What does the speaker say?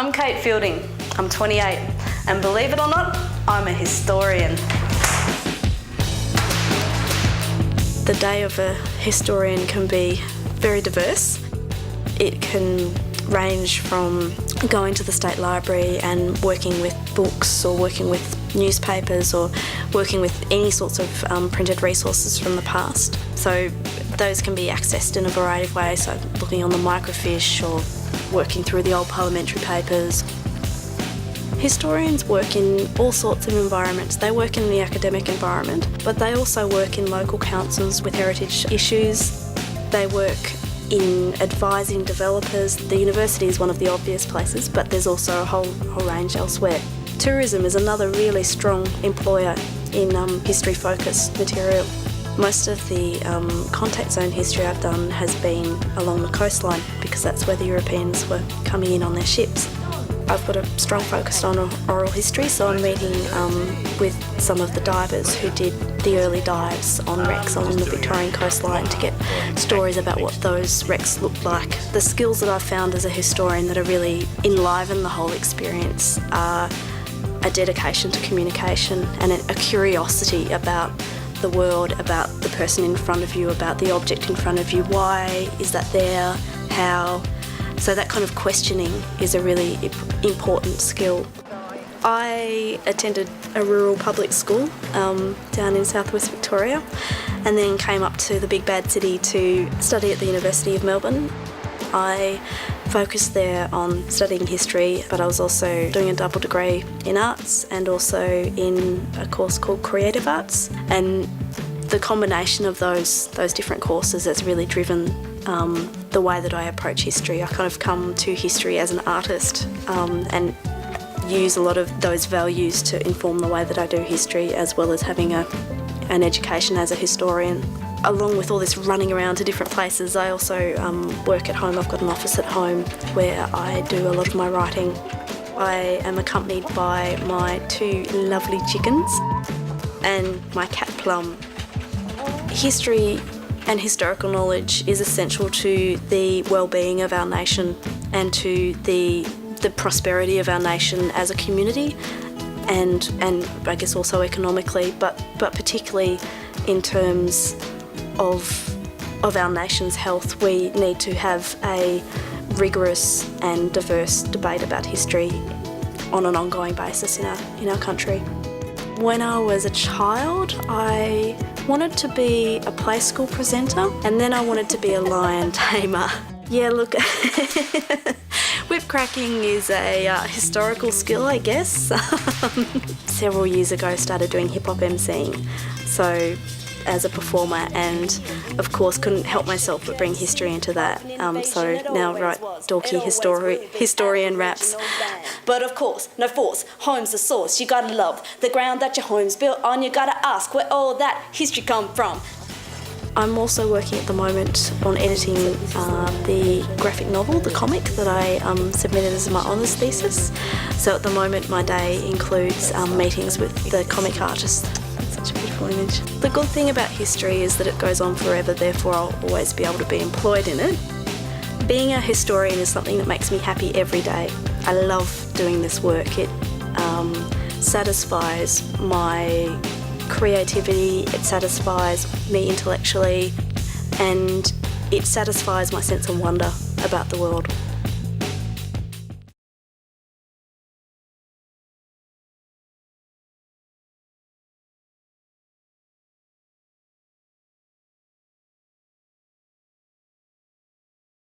I'm Kate Fielding, I'm 28, and believe it or not, I'm a historian. The day of a historian can be very diverse. It can range from going to the State Library and working with books or working with newspapers or working with any sorts of printed resources from the past. So those can be accessed in a variety of ways, so looking on the microfiche or working through the old parliamentary papers. Historians work in all sorts of environments. They work in the academic environment, but they also work in local councils with heritage issues. They work in advising developers. The university is one of the obvious places, but there's also a whole range elsewhere. Tourism is another really strong employer in history-focused material. Most of the contact zone history I've done has been along the coastline because that's where the Europeans were coming in on their ships. I've got a strong focus on oral history, so I'm meeting with some of the divers who did the early dives on wrecks along the Victorian coastline to get stories about what those wrecks looked like. The skills that I've found as a historian that are really enliven the whole experience are a dedication to communication and a curiosity about the world, about the person in front of you, about the object in front of you. Why is that there? How? So that kind of questioning is a really important skill. I attended a rural public school down in southwest Victoria and then came up to the big bad city to study at the University of Melbourne. I focused there on studying history, but I was also doing a double degree in arts and also in a course called Creative Arts. And the combination of those different courses has really driven the way that I approach history. I kind of come to history as an artist and use a lot of those values to inform the way that I do history, as well as having an education as a historian. Along with all this running around to different places, I also work at home. I've got an office at home where I do a lot of my writing. I am accompanied by my 2 lovely chickens and my cat Plum. History and historical knowledge is essential to the well-being of our nation and to the prosperity of our nation as a community and I guess also economically, but particularly in terms of our nation's health. We need to have a rigorous and diverse debate about history on an ongoing basis in our country. When I was a child, I wanted to be a play school presenter and then I wanted to be a lion tamer. Yeah, look, whip cracking is a historical skill, I guess. Several years ago I started doing hip-hop emceeing, so as a performer, and of course couldn't help myself but bring history into that. So now write dorky historian raps. But of course, no force, home's the source. You gotta love the ground that your home's built on. You gotta ask where all that history come from. I'm also working at the moment on editing the graphic novel, the comic that I submitted as my honours thesis. So at the moment my day includes meetings with the comic artist. Such a beautiful image. The good thing about history is that it goes on forever, therefore I'll always be able to be employed in it. Being a historian is something that makes me happy every day. I love doing this work. It satisfies my creativity, it satisfies me intellectually, and it satisfies my sense of wonder about the world.